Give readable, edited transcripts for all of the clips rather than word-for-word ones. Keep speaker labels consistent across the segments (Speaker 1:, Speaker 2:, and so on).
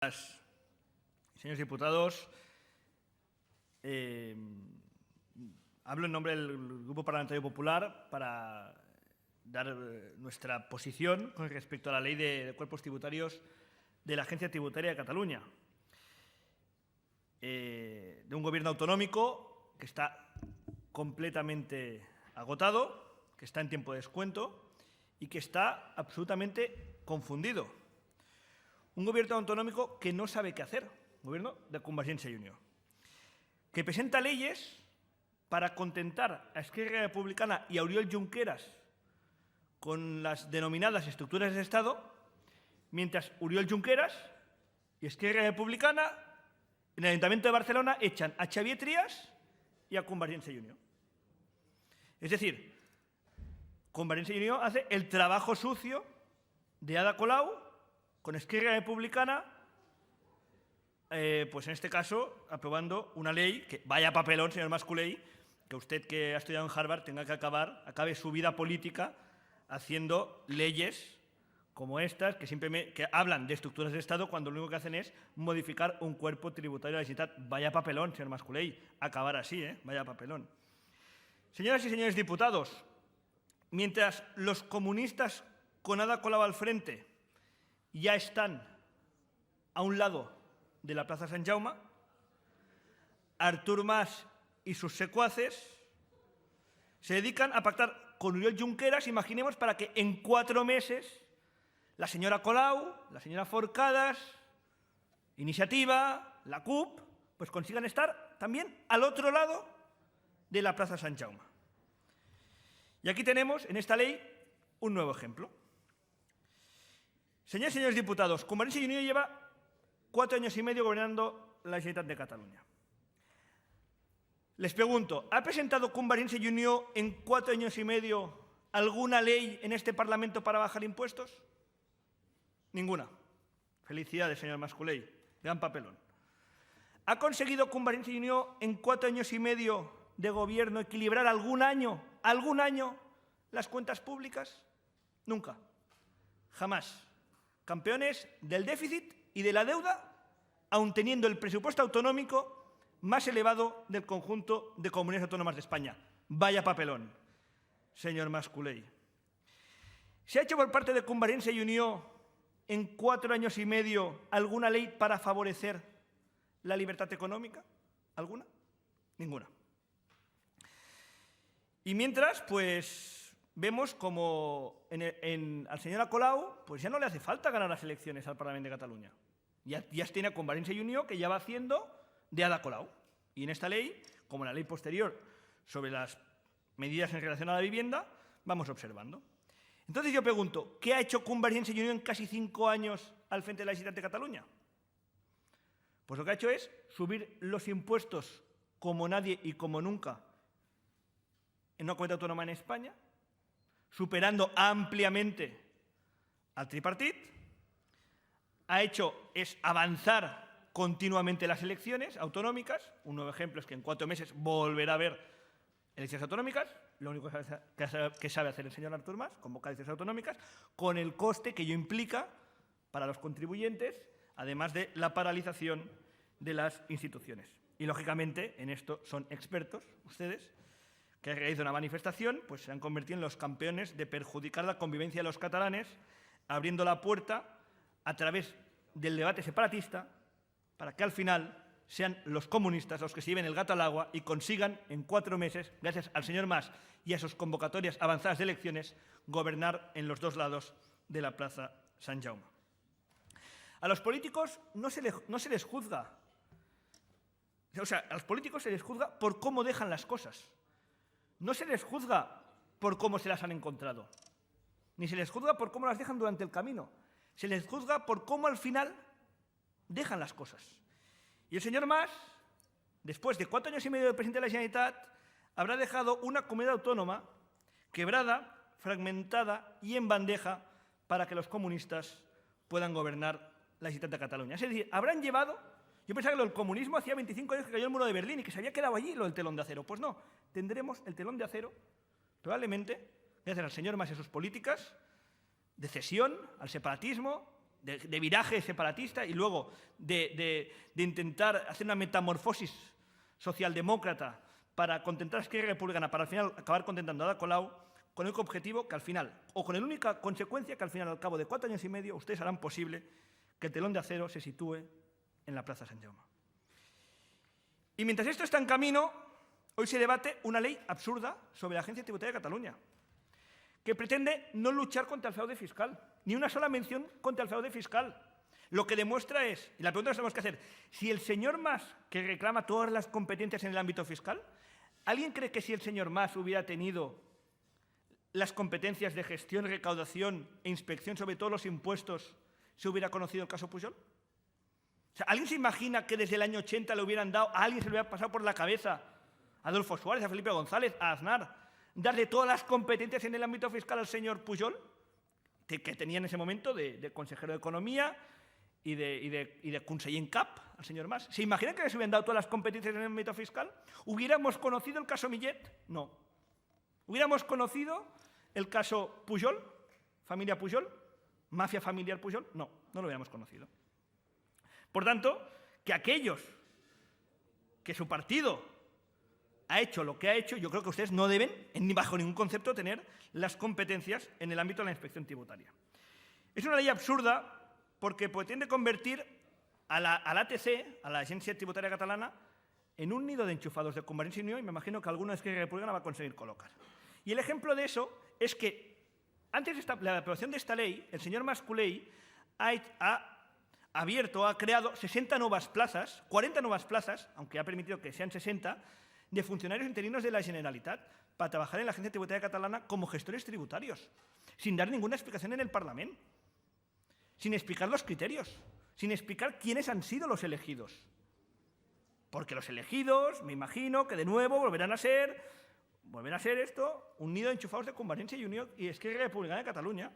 Speaker 1: Señores diputados, hablo en nombre del Grupo Parlamentario Popular para dar nuestra posición con respecto a la Ley de Cuerpos Tributarios de la Agencia Tributaria de Cataluña, de un gobierno autonómico que está completamente agotado, que está en tiempo de descuento y que está absolutamente confundido. Un gobierno autonómico que no sabe qué hacer, gobierno de Convergencia y Unió, que presenta leyes para contentar a Esquerra Republicana y a Oriol Junqueras con las denominadas estructuras de Estado, mientras Oriol Junqueras y Esquerra Republicana en el Ayuntamiento de Barcelona echan a Xavier Trias y a Convergencia y Unió. Es decir, Convergencia y Unió hace el trabajo sucio de Ada Colau con Esquerra Republicana, pues en este caso, aprobando una ley que, vaya papelón, señor Mas-Colell, que usted que ha estudiado en Harvard tenga que acabe su vida política haciendo leyes como estas, que hablan de estructuras de Estado cuando lo único que hacen es modificar un cuerpo tributario de la Generalitat. Vaya papelón, señor Mas-Colell, acabar así, vaya papelón. Señoras y señores diputados, mientras los comunistas con Ada Colau al frente ya están a un lado de la Plaza Sant Jaume, Artur Mas y sus secuaces se dedican a pactar con Oriol Junqueras, imaginemos, para que en 4 meses la señora Colau, la señora Forcades, Iniciativa, la CUP, pues consigan estar también al otro lado de la Plaza Sant Jaume. Y aquí tenemos, en esta ley, un nuevo ejemplo. Señores y señores diputados, Convergencia y Unió lleva 4 años y medio gobernando la Generalitat de Cataluña. Les pregunto, ¿ha presentado Convergencia y Unió en 4 años y medio alguna ley en este Parlamento para bajar impuestos? Ninguna. Felicidades, señor Mas-Colell. Gran papelón. ¿Ha conseguido Convergencia y Unió en 4 años y medio de gobierno equilibrar algún año las cuentas públicas? Nunca. Jamás. Campeones del déficit y de la deuda, aun teniendo el presupuesto autonómico más elevado del conjunto de comunidades autónomas de España. Vaya papelón, señor Mas-Colell. ¿Se ha hecho por parte de Convergencia y Unió en 4 años y medio alguna ley para favorecer la libertad económica? ¿Alguna? Ninguna. Y mientras, pues vemos como al señor Colau pues ya no le hace falta ganar las elecciones al Parlamento de Cataluña. Ya tiene a Convergencia y Unió que ya va haciendo de Ada Colau. Y en esta ley, como en la ley posterior sobre las medidas en relación a la vivienda, vamos observando. Entonces yo pregunto, ¿qué ha hecho Convergencia y Unió en casi 5 años al frente de la Generalitat de Cataluña? Pues lo que ha hecho es subir los impuestos como nadie y como nunca en una comunidad autónoma en España, superando ampliamente al tripartit. Ha hecho es avanzar continuamente las elecciones autonómicas. Un nuevo ejemplo es que en 4 meses volverá a haber elecciones autonómicas. Lo único que sabe hacer el señor Artur Mas, convocar elecciones autonómicas, con el coste que ello implica para los contribuyentes, además de la paralización de las instituciones. Y, lógicamente, en esto son expertos ustedes, que a raíz de una manifestación pues se han convertido en los campeones de perjudicar la convivencia de los catalanes, abriendo la puerta a través del debate separatista para que al final sean los comunistas los que se lleven el gato al agua y consigan en 4 meses, gracias al señor Mas y a sus convocatorias avanzadas de elecciones, gobernar en los 2 lados de la Plaza Sant Jaume. A los políticos no se les juzga. O sea, a los políticos se les juzga por cómo dejan las cosas. No se les juzga por cómo se las han encontrado, ni se les juzga por cómo las dejan durante el camino. Se les juzga por cómo al final dejan las cosas. Y el señor Mas, después de 4 años y medio de presidente de la Generalitat, habrá dejado una comunidad autónoma quebrada, fragmentada y en bandeja para que los comunistas puedan gobernar la Generalitat de Cataluña. Es decir, habrán llevado... Yo pensaba que lo del comunismo hacía 25 años que cayó el muro de Berlín y que se había quedado allí lo del telón de acero. Pues no, tendremos el telón de acero, probablemente, gracias al señor Mas y a sus políticas de cesión al separatismo, de viraje separatista y luego de intentar hacer una metamorfosis socialdemócrata para contentar a Esquerra Republicana, para al final acabar contentando a Ada Colau, con el único objetivo que al final, o con la única consecuencia que al final, al cabo de 4 años y medio, ustedes harán posible que el telón de acero se sitúe en la Plaza Sant Jaume. Y mientras esto está en camino, hoy se debate una ley absurda sobre la Agencia Tributaria de Cataluña, que pretende no luchar contra el fraude fiscal, ni una sola mención contra el fraude fiscal. Lo que demuestra es, y la pregunta que tenemos que hacer, si el señor Mas, que reclama todas las competencias en el ámbito fiscal, ¿alguien cree que si el señor Mas hubiera tenido las competencias de gestión, recaudación e inspección sobre todos los impuestos, se hubiera conocido el caso Pujol? O sea, ¿alguien se imagina que desde el año 80 le hubieran dado, a alguien se le hubiera pasado por la cabeza, a Adolfo Suárez, a Felipe González, a Aznar, darle todas las competencias en el ámbito fiscal al señor Pujol, que tenía en ese momento de consejero de Economía y de conseller en cap al señor Mas? ¿Se imaginan que les hubieran dado todas las competencias en el ámbito fiscal? ¿Hubiéramos conocido el caso Millet? No. ¿Hubiéramos conocido el caso Pujol, familia Pujol, mafia familiar Pujol? No, no lo hubiéramos conocido. Por tanto, que aquellos que su partido ha hecho lo que ha hecho, yo creo que ustedes no deben, ni bajo ningún concepto, tener las competencias en el ámbito de la inspección tributaria. Es una ley absurda porque pretende convertir a la ATC, a la Agencia Tributaria Catalana, en un nido de enchufados de Convergencia y Unió, y me imagino que alguno de Esquerra Republicana va a conseguir colocar. Y el ejemplo de eso es que antes de la aprobación de esta ley, el señor Mas Colell ha creado 60 nuevas plazas, 40 nuevas plazas, aunque ha permitido que sean 60, de funcionarios interinos de la Generalitat para trabajar en la Agencia Tributaria Catalana como gestores tributarios, sin dar ninguna explicación en el Parlamento, sin explicar los criterios, sin explicar quiénes han sido los elegidos. Porque los elegidos, me imagino que de nuevo volverán a ser esto un nido de enchufados de Convergencia y Unió y Esquerra Republicana de Cataluña.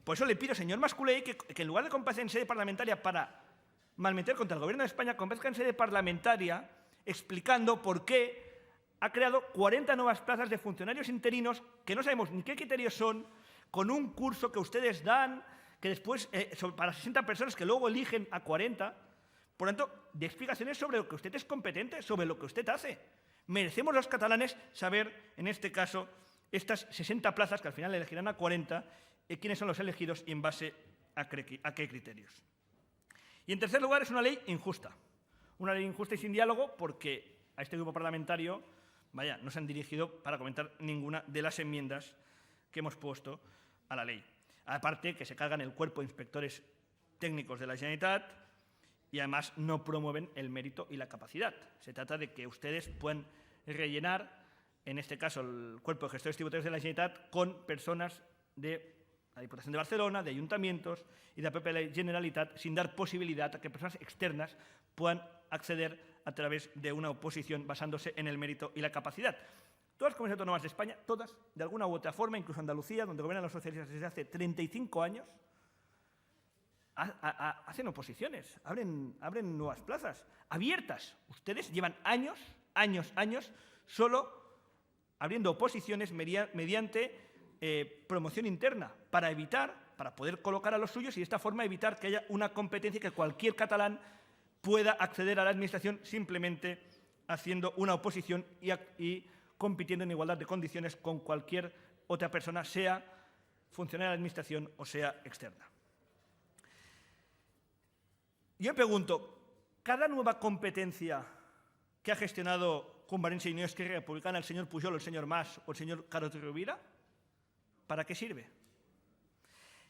Speaker 1: Por eso le pido, señor Mas Colell, que en lugar de comparecer en sede parlamentaria para malmeter contra el Gobierno de España, comparezca en sede parlamentaria explicando por qué ha creado 40 nuevas plazas de funcionarios interinos que no sabemos ni qué criterios son, con un curso que ustedes dan, que después para 60 personas que luego eligen a 40. Por tanto, de explicaciones sobre lo que usted es competente, sobre lo que usted hace. Merecemos los catalanes saber, en este caso, estas 60 plazas, que al final elegirán a 40, quiénes son los elegidos y en base a qué criterios. Y en tercer lugar, es una ley injusta. Una ley injusta y sin diálogo porque a este grupo parlamentario, no se han dirigido para comentar ninguna de las enmiendas que hemos puesto a la ley. Aparte que se cargan el cuerpo de inspectores técnicos de la Generalitat y además no promueven el mérito y la capacidad. Se trata de que ustedes puedan rellenar, en este caso, el cuerpo de gestores tributarios de la Generalitat con personas de la Diputación de Barcelona, de ayuntamientos y de la propia Generalitat, sin dar posibilidad a que personas externas puedan acceder a través de una oposición basándose en el mérito y la capacidad. Todas las comunidades autónomas de España, todas, de alguna u otra forma, incluso Andalucía, donde gobiernan los socialistas desde hace 35 años, hacen oposiciones, abren nuevas plazas, abiertas. Ustedes llevan años, solo abriendo oposiciones mediante promoción interna para poder colocar a los suyos y de esta forma evitar que haya una competencia y que cualquier catalán pueda acceder a la administración simplemente haciendo una oposición y compitiendo en igualdad de condiciones con cualquier otra persona, sea funcionaria de la administración o sea externa. Yo me pregunto, ¿cada nueva competencia que ha gestionado Convergencia y Unió, Esquerra Republicana, el señor Pujol, el señor Mas o el señor Carod Rovira, para qué sirve?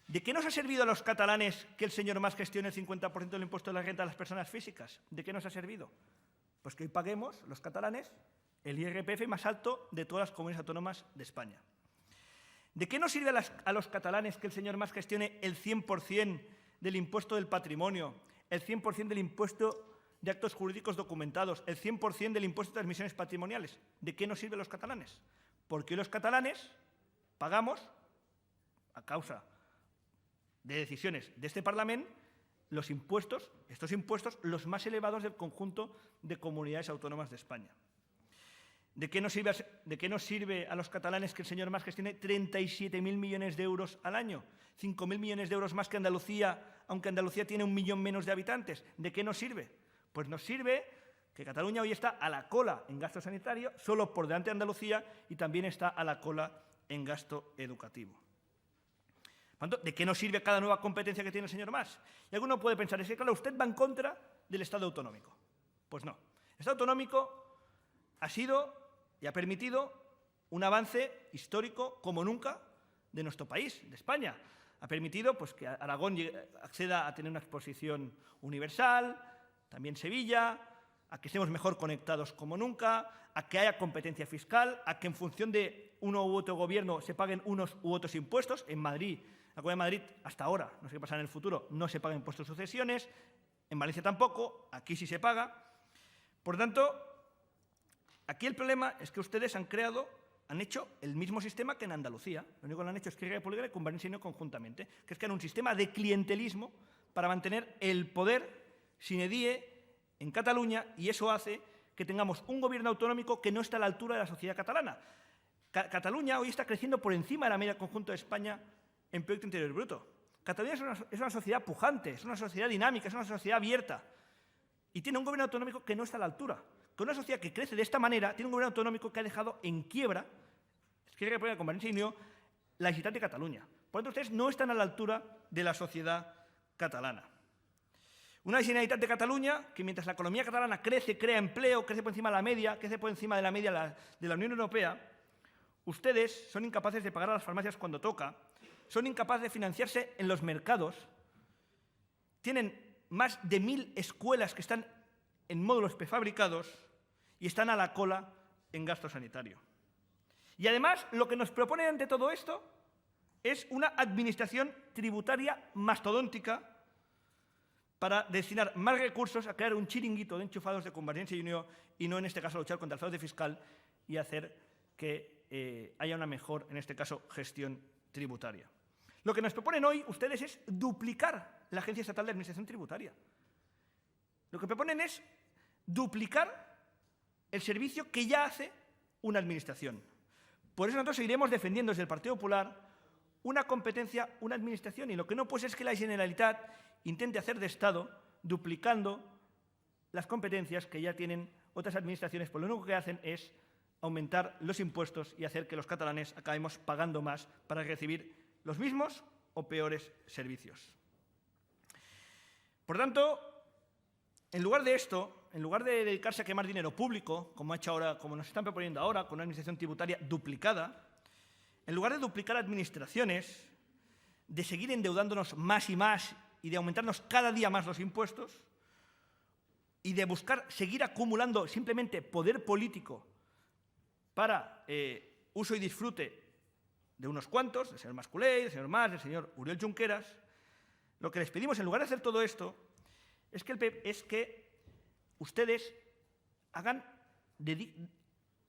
Speaker 1: ¿De qué nos ha servido a los catalanes que el señor Mas gestione el 50% del impuesto de la renta de las personas físicas? ¿De qué nos ha servido? Pues que hoy paguemos, los catalanes, el IRPF más alto de todas las comunidades autónomas de España. ¿De qué nos sirve a los catalanes que el señor Mas gestione el 100% del impuesto del patrimonio, el 100% del impuesto de actos jurídicos documentados, el 100% del impuesto de transmisiones patrimoniales? ¿De qué nos sirve a los catalanes? Porque hoy los catalanes pagamos, a causa de decisiones de este Parlamento, estos impuestos, los más elevados del conjunto de comunidades autónomas de España. ¿De qué nos sirve a los catalanes que el señor Mas gestione 37.000 millones de euros al año? 5.000 millones de euros más que Andalucía, aunque Andalucía tiene 1 millón menos de habitantes. ¿De qué nos sirve? Pues nos sirve que Cataluña hoy está a la cola en gasto sanitario, solo por delante de Andalucía, y también está a la cola en gasto educativo. Por tanto, ¿de qué nos sirve cada nueva competencia que tiene el señor Mas? Y alguno puede pensar, es que claro, usted va en contra del Estado autonómico. Pues no. El Estado autonómico ha sido y ha permitido un avance histórico como nunca de nuestro país, de España. Ha permitido pues, que Aragón acceda a tener una exposición universal, también Sevilla, a que estemos mejor conectados como nunca, a que haya competencia fiscal, a que en función de uno u otro gobierno se paguen unos u otros impuestos. En Madrid, en la Comunidad de Madrid, hasta ahora, no sé qué pasará en el futuro, no se pagan impuestos de sucesiones, en Valencia tampoco, aquí sí se paga. Por tanto, aquí el problema es que ustedes han hecho el mismo sistema que en Andalucía. Lo único que lo han hecho es Esquerra Republicana y Convergencia y Unió conjuntamente, que es crear un sistema de clientelismo para mantener el poder sine die en Cataluña, y eso hace que tengamos un gobierno autonómico que no está a la altura de la sociedad catalana. Cataluña hoy está creciendo por encima de la media conjunto de España en Producto Interior Bruto. Cataluña es una sociedad pujante, es una sociedad dinámica, es una sociedad abierta, y tiene un gobierno autonómico que no está a la altura. Con una sociedad que crece de esta manera, tiene un gobierno autonómico que ha dejado en quiebra, Esquerra Republicana, Convergencia y Unió, la Generalitat de Cataluña. Por lo tanto, ustedes no están a la altura de la sociedad catalana. Una Generalitat de Cataluña que, mientras la economía catalana crece, crea empleo, crece por encima de la media, crece por encima de la media de la Unión Europea, ustedes son incapaces de pagar a las farmacias cuando toca, son incapaces de financiarse en los mercados, tienen más de 1.000 escuelas que están en módulos prefabricados y están a la cola en gasto sanitario. Y además, lo que nos proponen ante todo esto es una administración tributaria mastodóntica para destinar más recursos a crear un chiringuito de enchufados de Convergencia y Unió y no, en este caso, a luchar contra el fraude fiscal y hacer que haya una mejor, en este caso, gestión tributaria. Lo que nos proponen hoy ustedes es duplicar la Agencia Estatal de Administración Tributaria. Lo que proponen es duplicar el servicio que ya hace una administración. Por eso nosotros seguiremos defendiendo desde el Partido Popular una competencia, una administración, y lo que no puede ser es que la Generalitat intente hacer de Estado duplicando las competencias que ya tienen otras administraciones, pues lo único que hacen es aumentar los impuestos y hacer que los catalanes acabemos pagando más para recibir los mismos o peores servicios. Por tanto, en lugar de esto, en lugar de dedicarse a quemar dinero público, como ha hecho ahora, como nos están proponiendo ahora, con una administración tributaria duplicada, en lugar de duplicar administraciones, de seguir endeudándonos más y de aumentarnos cada día más los impuestos, y de buscar seguir acumulando simplemente poder político para uso y disfrute de unos cuantos, del señor Mas Colell, del señor Mas, del señor Oriol Junqueras, lo que les pedimos, en lugar de hacer todo esto, es que ustedes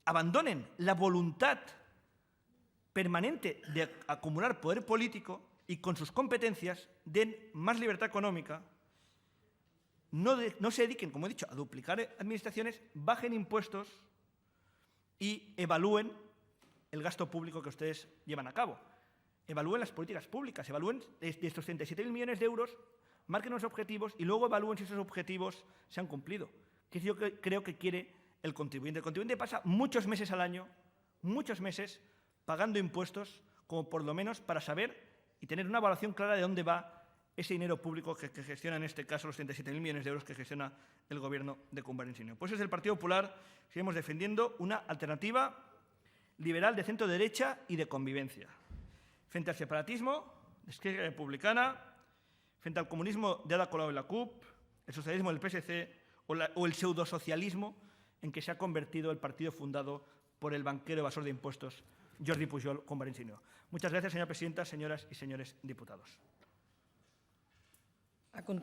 Speaker 1: abandonen la voluntad permanente de acumular poder político y con sus competencias den más libertad económica, no se dediquen, como he dicho, a duplicar administraciones, bajen impuestos y evalúen el gasto público que ustedes llevan a cabo. Evalúen las políticas públicas, evalúen de estos 37.000 millones de euros, marquen los objetivos y luego evalúen si esos objetivos se han cumplido, que yo creo que quiere el contribuyente. El contribuyente pasa muchos meses al año, muchos meses, pagando impuestos, como por lo menos para saber y tener una evaluación clara de dónde va ese dinero público que gestiona, en este caso, los 37.000 millones de euros que gestiona el Gobierno de Convergencia y Unió. Pues desde el Partido Popular seguimos defendiendo una alternativa liberal de centro-derecha y de convivencia. Frente al separatismo de Esquerra Republicana, frente al comunismo de Ada Colau y la CUP, el socialismo del PSC o el pseudosocialismo en que se ha convertido el partido fundado por el banquero evasor de impuestos Jordi Pujol, Convergencia y Unió. Muchas gracias, señora presidenta, señoras y señores diputados.
Speaker 2: A continuación.